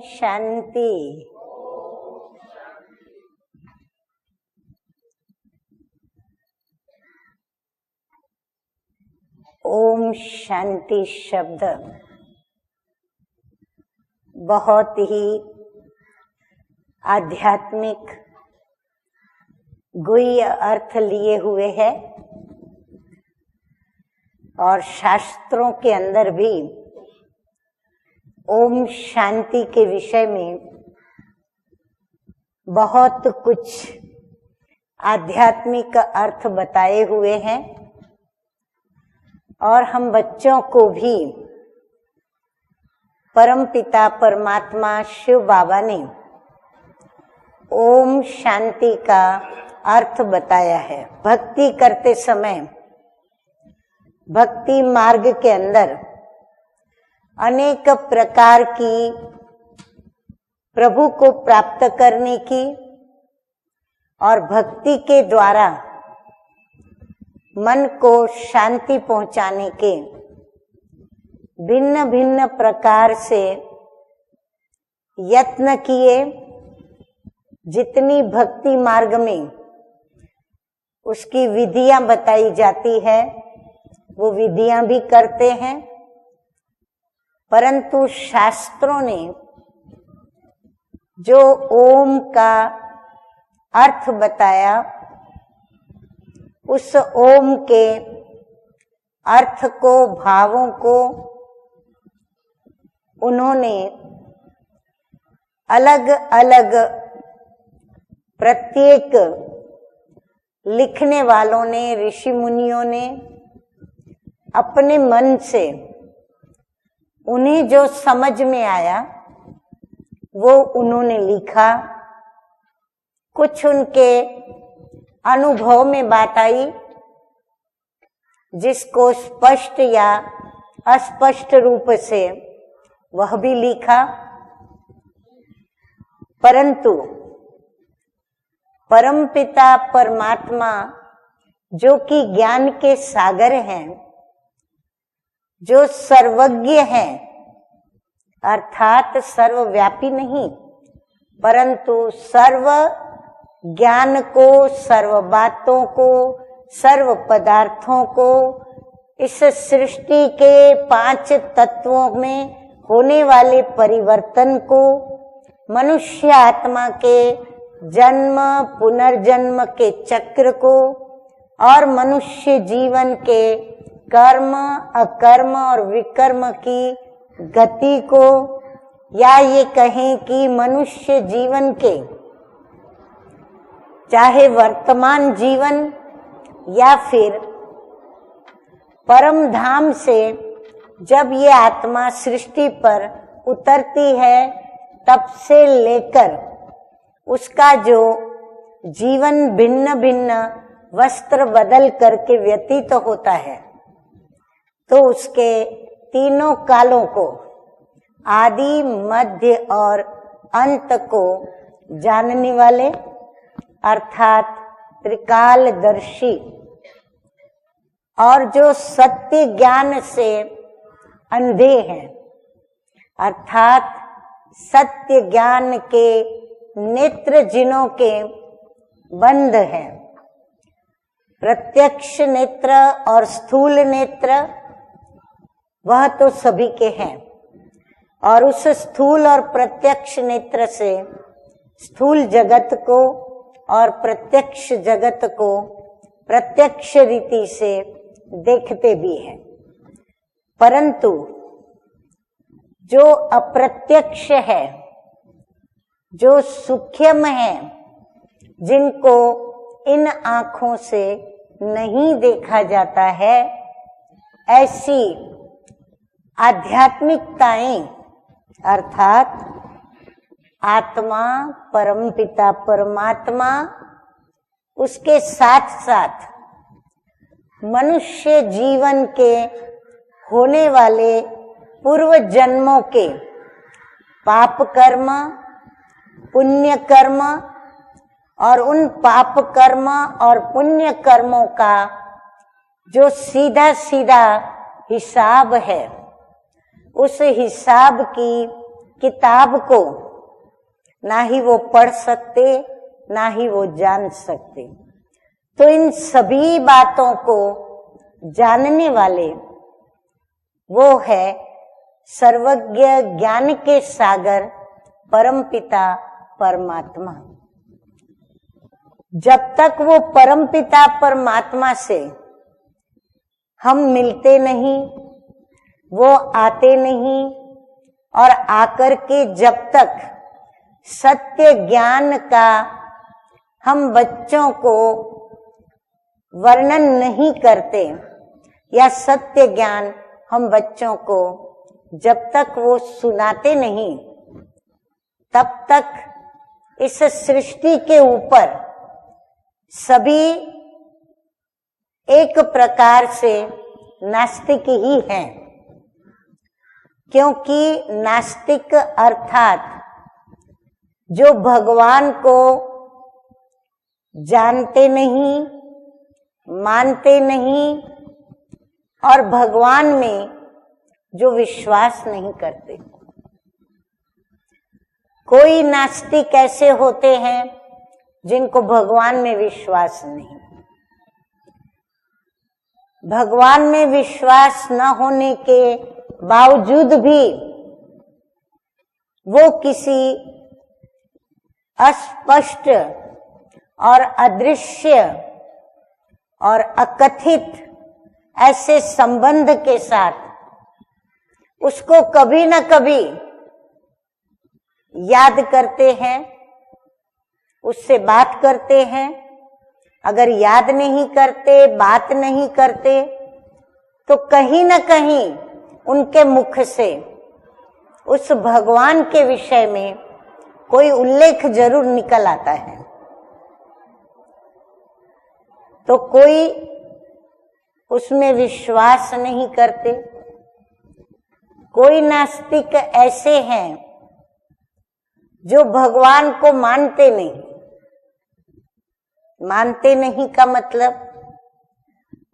शांति। ओम शांति शब्द बहुत ही आध्यात्मिक गुह्य अर्थ लिए हुए है और शास्त्रों के अंदर भी ओम शांति के विषय में बहुत कुछ आध्यात्मिक अर्थ बताए हुए हैं और हम बच्चों को भी परमपिता परमात्मा शिव बाबा ने ओम शांति का अर्थ बताया है। भक्ति करते समय भक्ति मार्ग के अंदर अनेक प्रकार की प्रभु को प्राप्त करने की और भक्ति के द्वारा मन को शांति पहुंचाने के भिन्न भिन्न प्रकार से यत्न किए। जितनी भक्ति मार्ग में उसकी विधियां बताई जाती है वो विधियां भी करते हैं, परंतु शास्त्रों ने जो ओम का अर्थ बताया उस ओम के अर्थ को, भावों को उन्होंने अलग अलग प्रत्येक लिखने वालों ने, ऋषि मुनियों ने अपने मन से उन्हें जो समझ में आया वो उन्होंने लिखा। कुछ उनके अनुभव में बात आई जिसको स्पष्ट या अस्पष्ट रूप से वह भी लिखा, परंतु परमपिता परमात्मा जो कि ज्ञान के सागर हैं, जो सर्वज्ञ हैं, अर्थात सर्वव्यापी नहीं परंतु सर्व ज्ञान को, सर्व बातों को, सर्व पदार्थों को, इस सृष्टि के 5 तत्वों में होने वाले परिवर्तन को, मनुष्य आत्मा के जन्म पुनर्जन्म के चक्र को और मनुष्य जीवन के कर्म अकर्म और विकर्म की गति को, या ये कहें कि मनुष्य जीवन के चाहे वर्तमान जीवन या फिर परम धाम से जब ये आत्मा सृष्टि पर उतरती है तब से लेकर उसका जो जीवन भिन्न भिन्न वस्त्र बदल करके व्यतीत होता है, तो उसके तीनों कालों को, आदि मध्य और अंत को जानने वाले अर्थात त्रिकालदर्शी और जो सत्य ज्ञान से अंधे हैं, अर्थात सत्य ज्ञान के नेत्र जिनों के बंद हैं, प्रत्यक्ष नेत्र और स्थूल नेत्र वह तो सभी के हैं और उस स्थूल और प्रत्यक्ष नेत्र से स्थूल जगत को और प्रत्यक्ष जगत को प्रत्यक्ष रीति से देखते भी हैं, परंतु जो अप्रत्यक्ष है, जो सूक्ष्म है, जिनको इन आंखों से नहीं देखा जाता है, ऐसी आध्यात्मिकताएं अर्थात आत्मा, परमपिता परमात्मा, उसके साथ साथ मनुष्य जीवन के होने वाले पूर्व जन्मों के पाप कर्म, पुण्य कर्म और उन पाप कर्म और पुण्य कर्मों का जो सीधा सीधा हिसाब है, उस हिसाब की किताब को ना ही वो पढ़ सकते, ना ही वो जान सकते। तो इन सभी बातों को जानने वाले वो है सर्वज्ञ ज्ञान के सागर परमपिता परमात्मा। जब तक वो परमपिता परमात्मा से हम मिलते नहीं, वो आते नहीं, और आकर के जब तक सत्य ज्ञान का हम बच्चों को वर्णन नहीं करते, या सत्य ज्ञान हम बच्चों को जब तक वो सुनाते नहीं, तब तक इस सृष्टि के ऊपर सभी एक प्रकार से नास्तिक ही हैं। क्योंकि नास्तिक अर्थात जो भगवान को जानते नहीं, मानते नहीं, और भगवान में जो विश्वास नहीं करते। कोई नास्तिक ऐसे होते हैं जिनको भगवान में विश्वास नहीं। भगवान में विश्वास न होने के बावजूद भी वो किसी अस्पष्ट और अदृश्य और अकथित ऐसे संबंध के साथ उसको कभी न कभी याद करते हैं, उससे बात करते हैं। अगर याद नहीं करते, बात नहीं करते, तो कहीं न कहीं उनके मुख से उस भगवान के विषय में कोई उल्लेख जरूर निकल आता है। तो कोई उसमें विश्वास नहीं करते। कोई नास्तिक ऐसे हैं जो भगवान को मानते नहीं। मानते नहीं का मतलब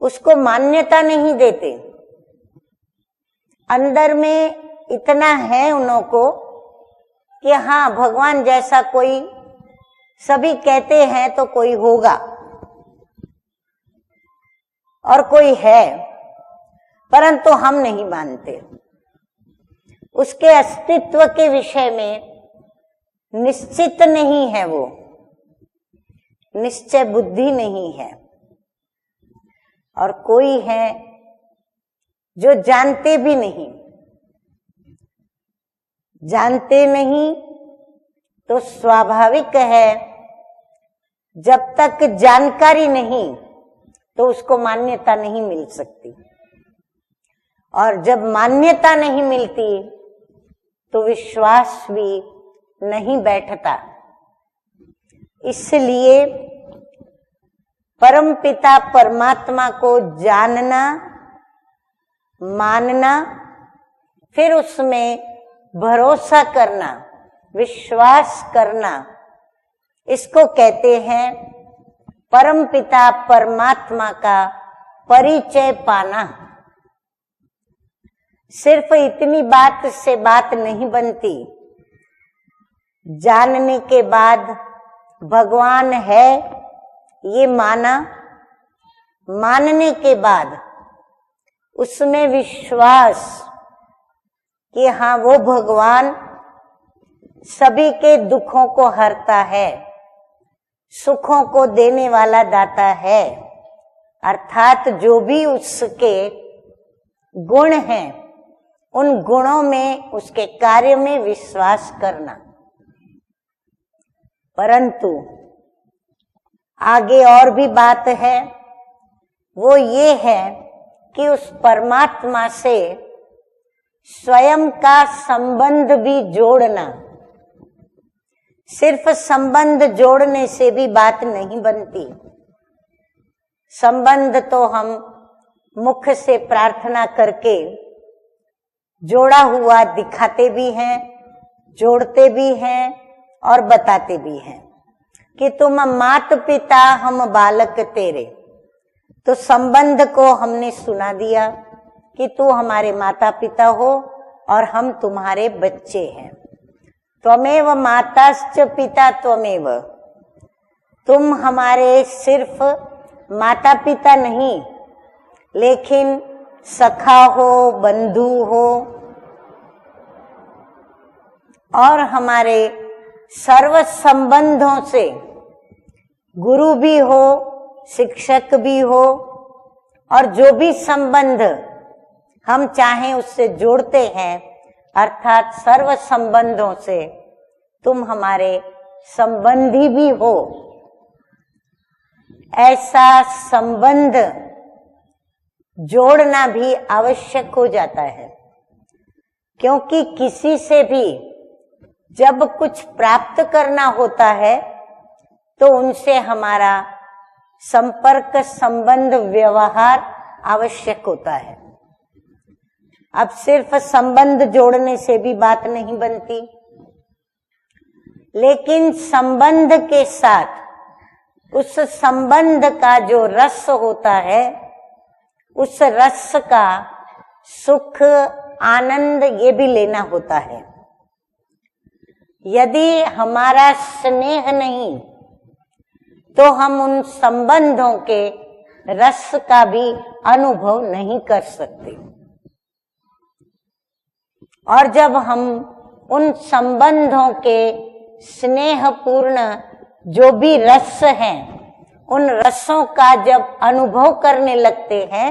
उसको मान्यता नहीं देते। अंदर में इतना है उन्हों को कि हाँ, भगवान जैसा कोई सभी कहते हैं तो कोई होगा और कोई है, परंतु हम नहीं मानते। उसके अस्तित्व के विषय में निश्चित नहीं है, वो निश्चय बुद्धि नहीं है। और कोई है जो जानते भी नहीं। जानते नहीं तो स्वाभाविक है, जब तक जानकारी नहीं तो उसको मान्यता नहीं मिल सकती, और जब मान्यता नहीं मिलती तो विश्वास भी नहीं बैठता। इसलिए परमपिता परमात्मा को जानना, मानना, फिर उसमें भरोसा करना, विश्वास करना, इसको कहते हैं परमपिता परमात्मा का परिचय पाना। सिर्फ इतनी बात से बात नहीं बनती। जानने के बाद भगवान है ये माना, मानने के बाद उसमें विश्वास कि हाँ, वो भगवान सभी के दुखों को हरता है, सुखों को देने वाला दाता है। अर्थात जो भी उसके गुण हैं, उन गुणों में, उसके कार्य में विश्वास करना। परंतु आगे और भी बात है, वो ये है कि उस परमात्मा से स्वयं का संबंध भी जोड़ना। सिर्फ संबंध जोड़ने से भी बात नहीं बनती। संबंध तो हम मुख से प्रार्थना करके जोड़ा हुआ दिखाते भी हैं, जोड़ते भी हैं और बताते भी हैं कि तुम मात पिता हम बालक तेरे। तो संबंध को हमने सुना दिया कि तू हमारे माता पिता हो और हम तुम्हारे बच्चे हैं। त्वमेव माताश्च पिता त्वमेव, तुम हमारे सिर्फ माता पिता नहीं, लेकिन सखा हो, बंधु हो और हमारे सर्व संबंधों से, गुरु भी हो, शिक्षक भी हो, और जो भी संबंध हम चाहें उससे जोड़ते हैं, अर्थात सर्व संबंधों से तुम हमारे संबंधी भी हो। ऐसा संबंध जोड़ना भी आवश्यक हो जाता है, क्योंकि किसी से भी जब कुछ प्राप्त करना होता है तो उनसे हमारा संपर्क, संबंध, व्यवहार आवश्यक होता है। अब सिर्फ संबंध जोड़ने से भी बात नहीं बनती, लेकिन संबंध के साथ उस संबंध का जो रस होता है, उस रस का सुख, आनंद ये भी लेना होता है। यदि हमारा स्नेह नहीं तो हम उन संबंधों के रस का भी अनुभव नहीं कर सकते। और जब हम उन संबंधों के स्नेहपूर्ण जो भी रस हैं, उन रसों का जब अनुभव करने लगते हैं,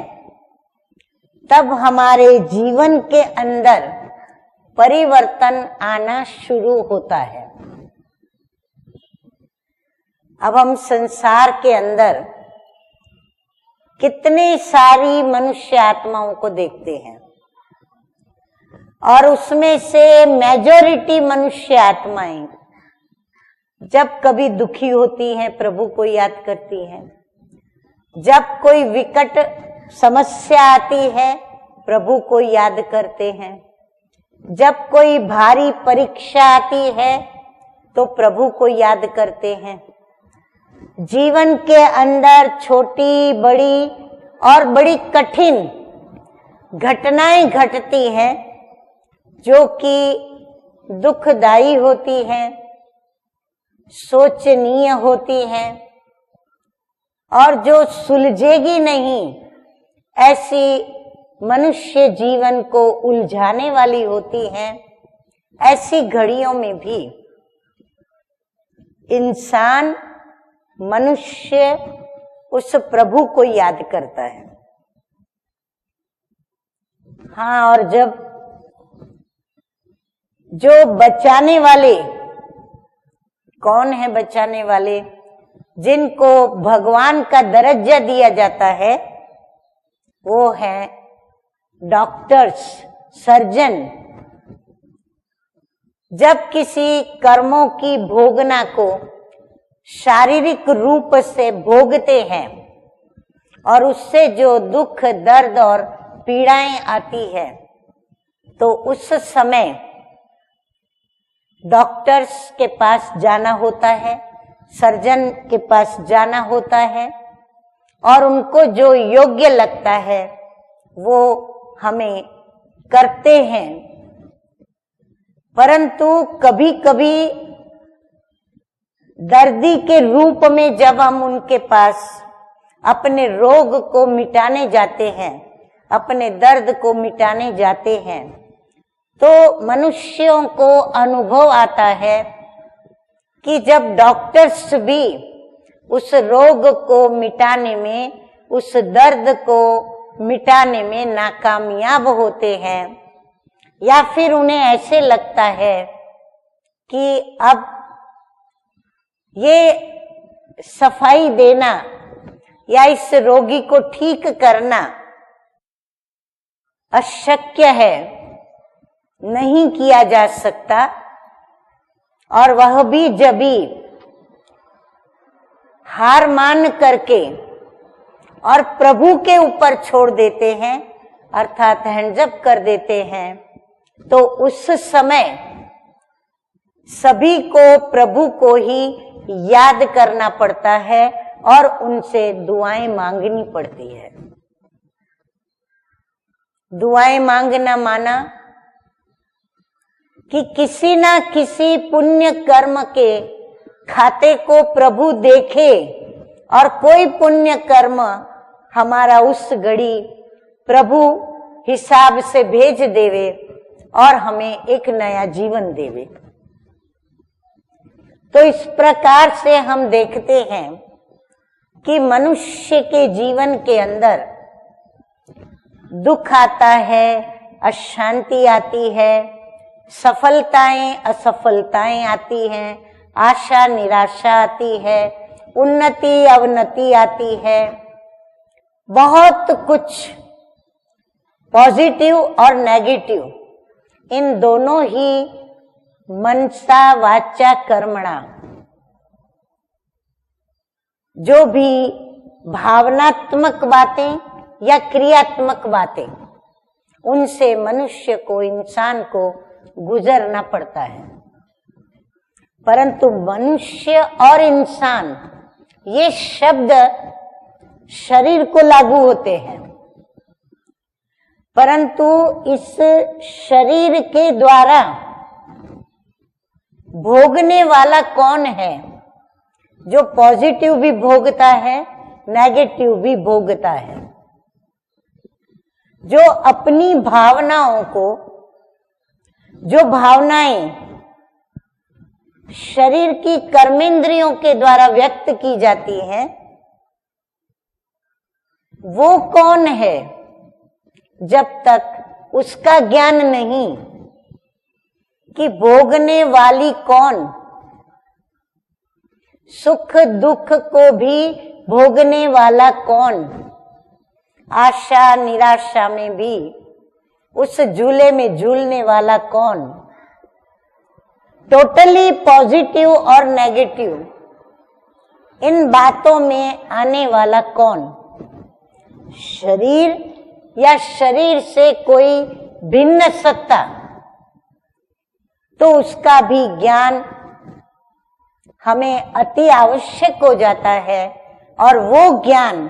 तब हमारे जीवन के अंदर परिवर्तन आना शुरू होता है। अब हम संसार के अंदर कितनी सारी मनुष्य आत्माओं को देखते हैं, और उसमें से मेजॉरिटी मनुष्य आत्माएं जब कभी दुखी होती हैं, प्रभु को याद करती हैं। जब कोई विकट समस्या आती है, प्रभु को याद करते हैं। जब कोई भारी परीक्षा आती है तो प्रभु को याद करते हैं। जीवन के अंदर छोटी बड़ी और बड़ी कठिन घटनाएं घटती हैं, जो कि दुखदाई होती हैं, सोचनीय होती हैं, और जो सुलझेगी नहीं, ऐसी मनुष्य जीवन को उलझाने वाली होती हैं। ऐसी घड़ियों में भी इंसान, मनुष्य उस प्रभु को याद करता है। हाँ, और जब जो बचाने वाले, कौन है बचाने वाले? जिनको भगवान का दर्जा दिया जाता है, वो है डॉक्टर्स, सर्जन। जब किसी कर्मों की भोगना को शारीरिक रूप से भोगते हैं और उससे जो दुख, दर्द और पीड़ाएं आती है, तो उस समय डॉक्टर्स के पास जाना होता है, सर्जन के पास जाना होता है, और उनको जो योग्य लगता है वो हमें करते हैं। परंतु कभी कभी दर्दी के रूप में जब हम उनके पास अपने रोग को मिटाने जाते हैं, अपने दर्द को मिटाने जाते हैं, तो मनुष्यों को अनुभव आता है कि जब डॉक्टर्स भी उस रोग को मिटाने में, उस दर्द को मिटाने में नाकामयाब होते हैं, या फिर उन्हें ऐसे लगता है कि अब ये सफाई देना या इस रोगी को ठीक करना अशक्य है, नहीं किया जा सकता, और वह भी जब भी हार मान करके और प्रभु के ऊपर छोड़ देते हैं, अर्थात हैंड्स कर देते हैं, तो उस समय सभी को प्रभु को ही याद करना पड़ता है और उनसे दुआएं मांगनी पड़ती है। दुआएं मांगना माना कि किसी ना किसी पुण्य कर्म के खाते को प्रभु देखे और कोई पुण्य कर्म हमारा उस घड़ी प्रभु हिसाब से भेज देवे और हमें एक नया जीवन देवे। तो इस प्रकार से हम देखते हैं कि मनुष्य के जीवन के अंदर दुख आता है, अशांति आती है, सफलताएं असफलताएं आती हैं, आशा निराशा आती है, उन्नति अवनति आती है, बहुत कुछ पॉजिटिव और नेगेटिव इन दोनों ही मनसा वाचा कर्मणा, जो भी भावनात्मक बातें या क्रियात्मक बातें, उनसे मनुष्य को, इंसान को गुजरना पड़ता है। परंतु मनुष्य और इंसान ये शब्द शरीर को लागू होते हैं, परंतु इस शरीर के द्वारा भोगने वाला कौन है? जो पॉजिटिव भी भोगता है, नेगेटिव भी भोगता है। जो अपनी भावनाओं को, जो भावनाएं शरीर की कर्मेंद्रियों के द्वारा व्यक्त की जाती हैं, वो कौन है? जब तक उसका ज्ञान नहीं कि भोगने वाली कौन, सुख दुख को भी भोगने वाला कौन, आशा निराशा में भी उस झूले में झूलने वाला कौन, टोटली पॉजिटिव और नेगेटिव इन बातों में आने वाला कौन, शरीर या शरीर से कोई भिन्न सत्ता, तो उसका भी ज्ञान हमें अति आवश्यक हो जाता है। और वो ज्ञान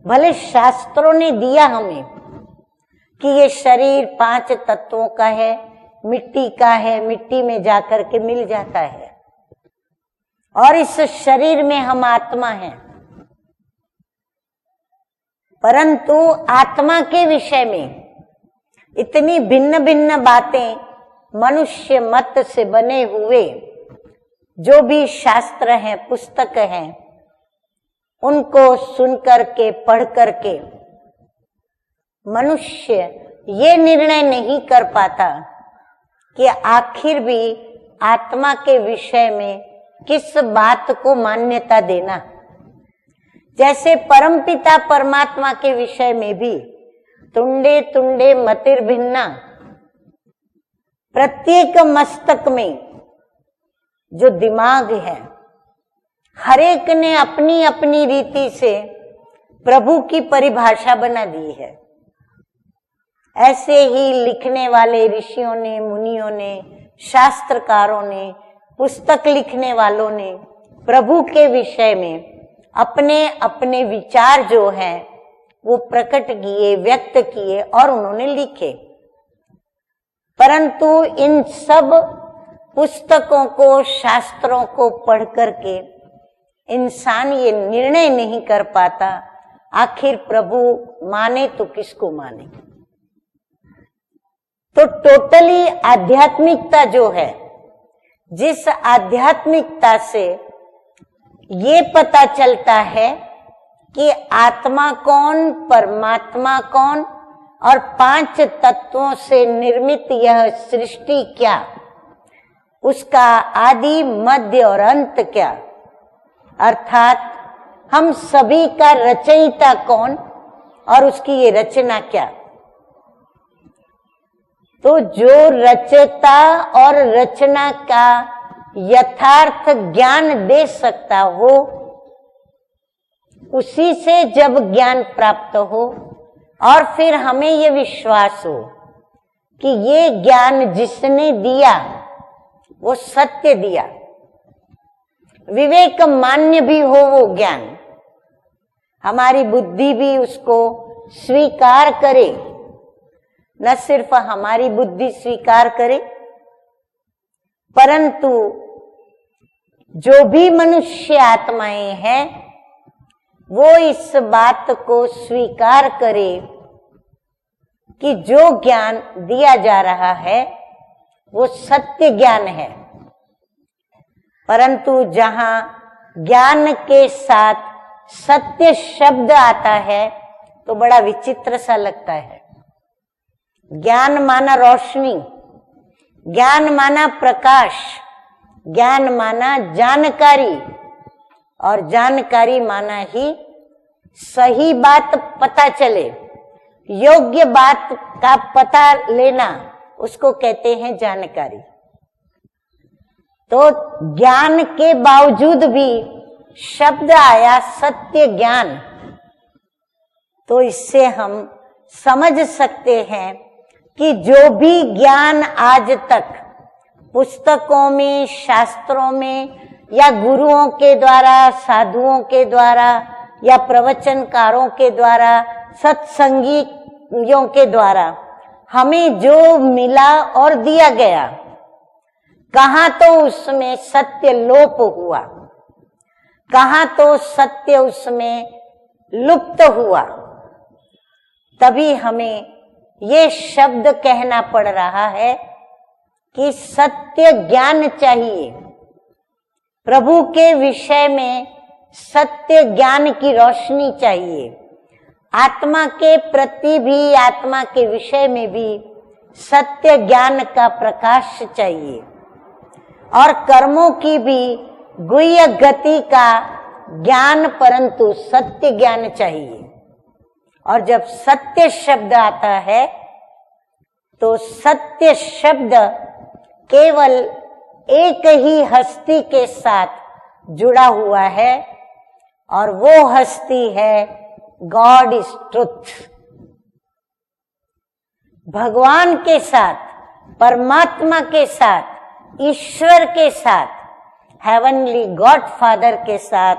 भले शास्त्रों ने दिया हमें कि ये शरीर 5 तत्वों का है, मिट्टी का है, मिट्टी में जाकर के मिल जाता है, और इस शरीर में हम आत्मा हैं, परंतु आत्मा के विषय में इतनी भिन्न भिन्न बातें मनुष्य मत से बने हुए जो भी शास्त्र हैं, पुस्तक हैं, उनको सुन करके, पढ़ करके मनुष्य ये निर्णय नहीं कर पाता कि आखिर भी आत्मा के विषय में किस बात को मान्यता देना। जैसे परमपिता परमात्मा के विषय में भी तुंडे तुंडे मतिर भिन्ना, प्रत्येक मस्तक में जो दिमाग है, हर एक ने अपनी अपनी रीति से प्रभु की परिभाषा बना दी है। ऐसे ही लिखने वाले ऋषियों ने, मुनियों ने, शास्त्रकारों ने, पुस्तक लिखने वालों ने प्रभु के विषय में अपने अपने विचार जो हैं वो प्रकट किए, व्यक्त किए और उन्होंने लिखे। परंतु इन सब पुस्तकों को, शास्त्रों को पढ़ करके इंसान ये निर्णय नहीं कर पाता आखिर प्रभु माने तो किसको माने। तो टोटली आध्यात्मिकता जो है, जिस आध्यात्मिकता से ये पता चलता है कि आत्मा कौन, परमात्मा कौन और 5 तत्वों से निर्मित यह सृष्टि क्या, उसका आदि मध्य और अंत क्या, अर्थात हम सभी का रचयिता कौन और उसकी ये रचना क्या। तो जो रचता और रचना का यथार्थ ज्ञान दे सकता हो, उसी से जब ज्ञान प्राप्त हो और फिर हमें ये विश्वास हो कि ये ज्ञान जिसने दिया वो सत्य दिया, विवेक मान्य भी हो वो ज्ञान, हमारी बुद्धि भी उसको स्वीकार करे, न सिर्फ हमारी बुद्धि स्वीकार करे परंतु जो भी मनुष्य आत्माएं हैं वो इस बात को स्वीकार करे कि जो ज्ञान दिया जा रहा है वो सत्य ज्ञान है। परंतु जहां ज्ञान के साथ सत्य शब्द आता है तो बड़ा विचित्र सा लगता है। ज्ञान माना रोशनी, ज्ञान माना प्रकाश, ज्ञान माना जानकारी, और जानकारी माना ही सही बात पता चले, योग्य बात का पता लेना, उसको कहते हैं जानकारी। तो ज्ञान के बावजूद भी शब्द आया सत्य ज्ञान, तो इससे हम समझ सकते हैं कि जो भी ज्ञान आज तक पुस्तकों में, शास्त्रों में या गुरुओं के द्वारा, साधुओं के द्वारा या प्रवचनकारों के द्वारा, सत्संगियों के द्वारा हमें जो मिला और दिया गया, कहाँ तो उसमें सत्य लोप हुआ, कहाँ तो सत्य उसमें लुप्त हुआ। तभी हमें ये शब्द कहना पड़ रहा है कि सत्य ज्ञान चाहिए। प्रभु के विषय में सत्य ज्ञान की रोशनी चाहिए। आत्मा के प्रति भी, आत्मा के विषय में भी सत्य ज्ञान का प्रकाश चाहिए, और कर्मों की भी गुह्य गति का ज्ञान, परंतु सत्य ज्ञान चाहिए। और जब सत्य शब्द आता है तो सत्य शब्द केवल एक ही हस्ती के साथ जुड़ा हुआ है, और वो हस्ती है गॉड इज ट्रुथ। भगवान के साथ, परमात्मा के साथ, ईश्वर के साथ, हेवनली गॉड फादर के साथ,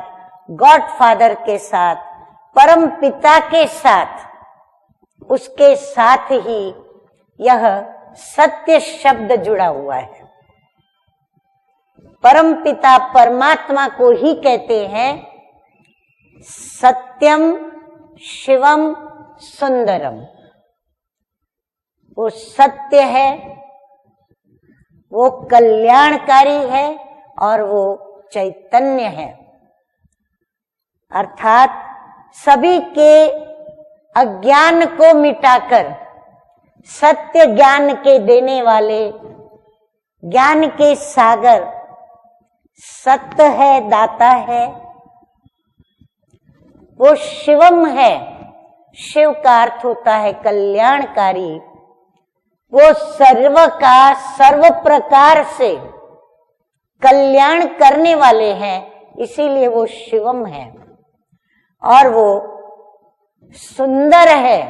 गॉड फादर के साथ, परम पिता के साथ, उसके साथ ही यह सत्य शब्द जुड़ा हुआ है। परम पिता परमात्मा को ही कहते हैं सत्यम शिवम सुंदरम। वो सत्य है, वो कल्याणकारी है, और वो चैतन्य है। अर्थात सभी के अज्ञान को मिटाकर सत्य ज्ञान के देने वाले, ज्ञान के सागर सत्य है, दाता है। वो शिवम है, शिव का अर्थ होता है कल्याणकारी। वो सर्व का सर्व प्रकार से कल्याण करने वाले हैं, इसीलिए वो शिवम है। और वो सुंदर है,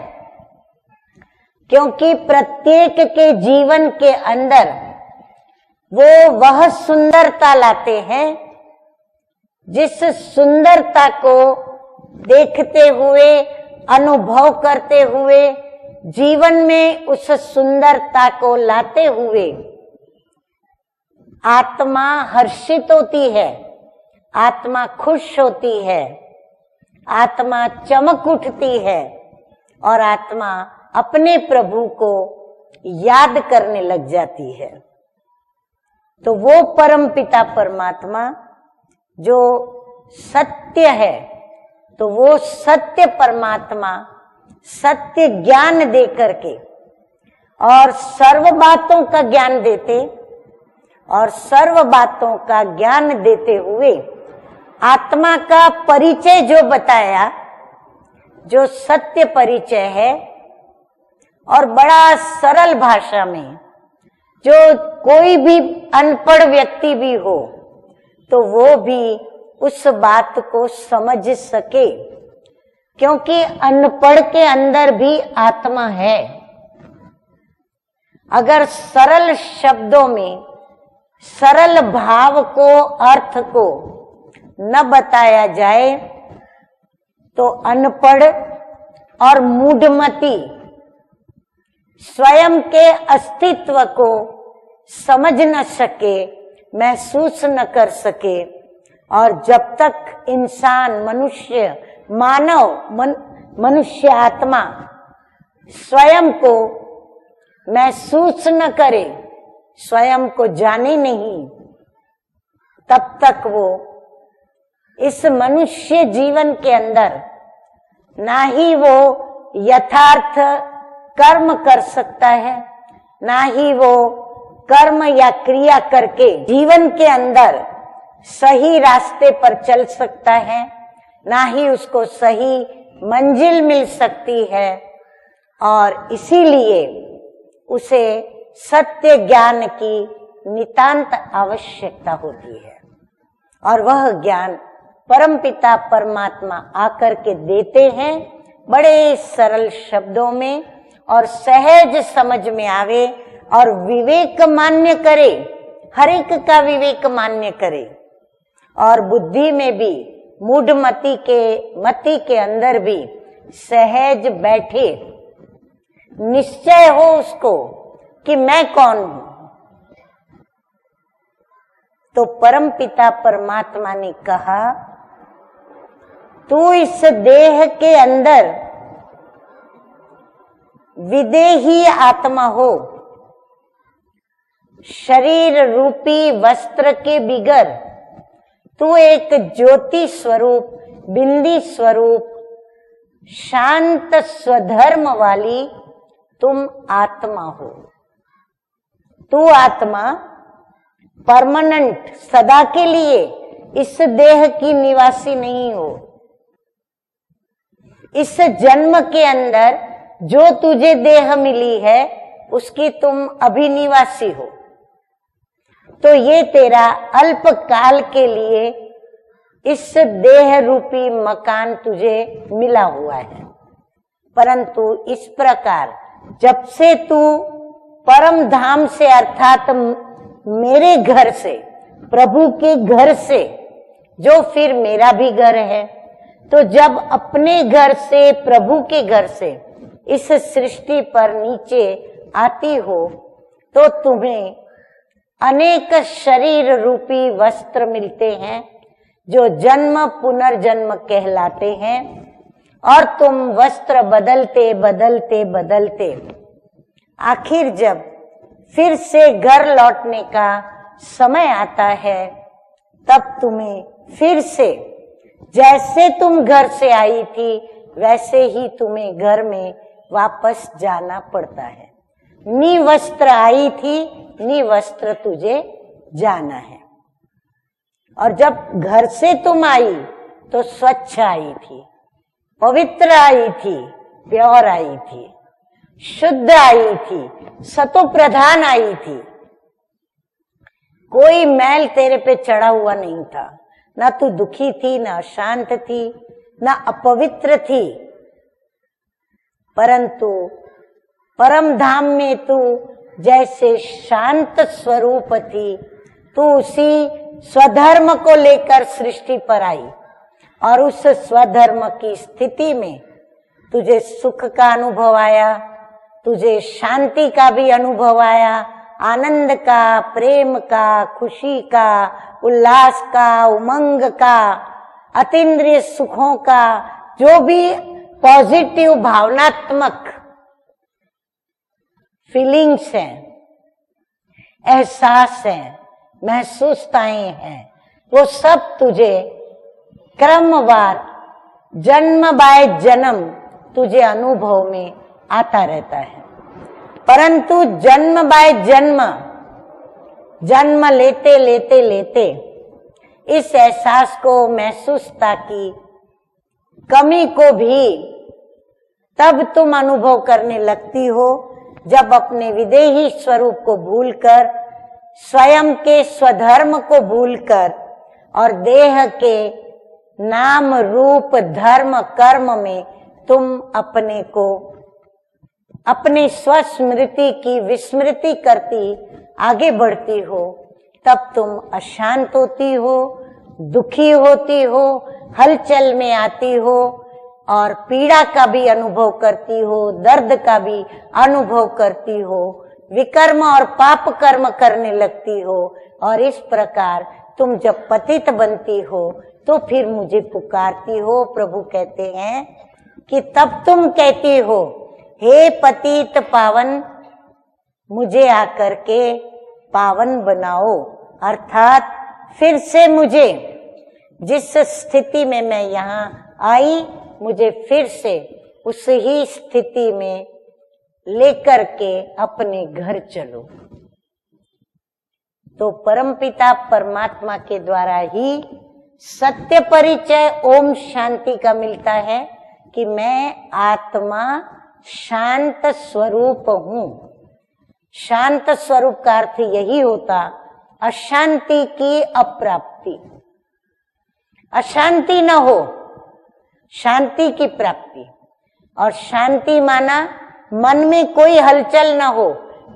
क्योंकि प्रत्येक के जीवन के अंदर वो वह सुंदरता लाते हैं जिस सुंदरता को देखते हुए, अनुभव करते हुए, जीवन में उस सुंदरता को लाते हुए आत्मा हर्षित होती है, आत्मा खुश होती है, आत्मा चमक उठती है, और आत्मा अपने प्रभु को याद करने लग जाती है। तो वो परम पिता परमात्मा जो सत्य है, तो वो सत्य परमात्मा सत्य ज्ञान दे करके और सर्व बातों का ज्ञान देते, और सर्व बातों का ज्ञान देते हुए आत्मा का परिचय जो बताया, जो सत्य परिचय है, और बड़ा सरल भाषा में, जो कोई भी अनपढ़ व्यक्ति भी हो तो वो भी उस बात को समझ सके, क्योंकि अनपढ़ के अंदर भी आत्मा है। अगर सरल शब्दों में सरल भाव को, अर्थ को न बताया जाए तो अनपढ़ और मूढ़मती स्वयं के अस्तित्व को समझ न सके, महसूस न कर सके। और जब तक इंसान, मनुष्य, मनुष्य आत्मा स्वयं को महसूस न करे, स्वयं को जाने नहीं, तब तक वो इस मनुष्य जीवन के अंदर ना ही वो यथार्थ कर्म कर सकता है, ना ही वो कर्म या क्रिया करके जीवन के अंदर सही रास्ते पर चल सकता है, ना ही उसको सही मंजिल मिल सकती है। और इसीलिए उसे सत्य ज्ञान की नितांत आवश्यकता होती है। और वह ज्ञान परमपिता परमात्मा आकर के देते हैं बड़े सरल शब्दों में, और सहज समझ में आवे और विवेक मान्य करे, हर एक का विवेक मान्य करे। और बुद्धि में भी, मूढ़मति के अंदर भी सहज बैठे, निश्चय हो उसको कि मैं कौन हूं। तो परमपिता परमात्मा ने कहा, तू इस देह के अंदर विदेही आत्मा हो, शरीर रूपी वस्त्र के बिगर तू एक ज्योति स्वरूप, बिंदी स्वरूप, शांत स्वधर्म वाली तुम आत्मा हो। तू आत्मा परमानेंट, सदा के लिए इस देह की निवासी नहीं हो। इस जन्म के अंदर जो तुझे देह मिली है उसकी तुम अभिनिवासी हो। तो ये तेरा अल्प काल के लिए इस देह रूपी मकान तुझे मिला हुआ है। परंतु इस प्रकार जब से तू परम धाम से, अर्थात मेरे घर से, प्रभु के घर से, जो फिर मेरा भी घर है, तो जब अपने घर से, प्रभु के घर से इस सृष्टि पर नीचे आती हो, तो तुम्हें अनेक शरीर रूपी वस्त्र मिलते हैं जो जन्म पुनर्जन्म कहलाते हैं। और तुम वस्त्र बदलते बदलते बदलते आखिर जब फिर से घर लौटने का समय आता है, तब तुम्हें फिर से, जैसे तुम घर से आई थी वैसे ही तुम्हें घर में वापस जाना पड़ता है। निवस्त्र आई थी, निवस्त्र तुझे जाना है। और जब घर से तुम आई तो स्वच्छ आई थी, पवित्र आई थी, प्योर आई थी, शुद्ध आई थी, सतो प्रधान आई थी। कोई मैल तेरे पे चढ़ा हुआ नहीं था, ना तू दुखी थी, ना अशांत थी, ना अपवित्र थी। परंतु परम धाम में तू जैसे शांत स्वरूप थी, तू उसी स्वधर्म को लेकर सृष्टि पर आई। और उस स्वधर्म की स्थिति में तुझे सुख का अनुभव आया, तुझे शांति का भी अनुभव आया, आनंद का, प्रेम का, खुशी का, उल्लास का, उमंग का, अतीन्द्रिय सुखों का, जो भी पॉजिटिव भावनात्मक फीलिंग्स हैं, एहसास हैं, महसूसताएं हैं, वो सब तुझे क्रमवार जन्म बाय जन्म तुझे अनुभव में आता रहता है। परंतु जन्म बाय जन्म, जन्म लेते लेते लेते इस एहसास को, महसूसता की कमी को भी तब तुम अनुभव करने लगती हो जब अपने विदेही स्वरूप को भूलकर, स्वयं के स्वधर्म को भूलकर और देह के नाम रूप धर्म कर्म में तुम अपने को, अपने स्वस्मृति की विस्मृति करती आगे बढ़ती हो। तब तुम अशांत होती हो, दुखी होती हो, हलचल में आती हो और पीड़ा का भी अनुभव करती हो, दर्द का भी अनुभव करती हो, विकर्म और पाप कर्म करने लगती हो, और इस प्रकार तुम जब पतित बनती हो तो फिर मुझे पुकारती हो। प्रभु कहते हैं कि तब तुम कहती हो, हे पतित पावन, मुझे आकर के पावन बनाओ, अर्थात फिर से मुझे जिस स्थिति में मैं यहाँ आई, मुझे फिर से उस ही स्थिति में लेकर के अपने घर चलो। तो परमपिता परमात्मा के द्वारा ही सत्य परिचय ओम शांति का मिलता है कि मैं आत्मा शांत स्वरूप हूं। शांत स्वरूप का अर्थ यही होता अशांति की अप्राप्ति। अशांति न हो, शांति की प्राप्ति। और शांति माना मन में कोई हलचल न हो,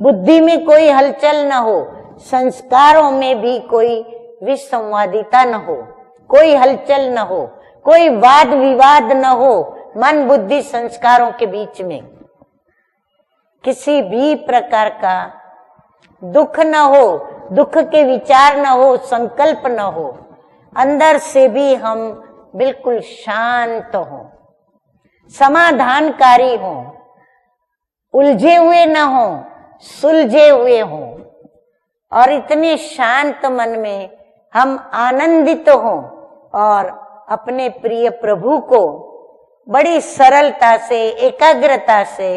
बुद्धि में कोई हलचल न हो, संस्कारों में भी कोई विसंवादिता न हो, कोई हलचल न हो, कोई वाद विवाद न हो। मन बुद्धि संस्कारों के बीच में किसी भी प्रकार का दुख न हो, दुख के विचार न हो, संकल्प न हो। अंदर से भी हम बिल्कुल शांत हों, समाधानकारी हों, उलझे हुए न हों, सुलझे हुए हों, और इतने शांत मन में हम आनंदित हों और अपने प्रिय प्रभु को बड़ी सरलता से, एकाग्रता से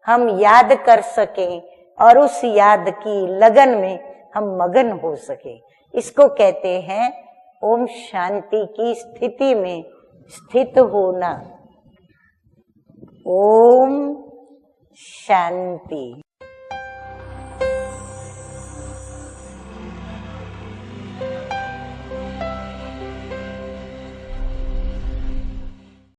हम याद कर सकें और उस याद की लगन में हम मगन हो सके। इसको कहते हैं ओम शांति की स्थिति में स्थित होना। ओम शांति।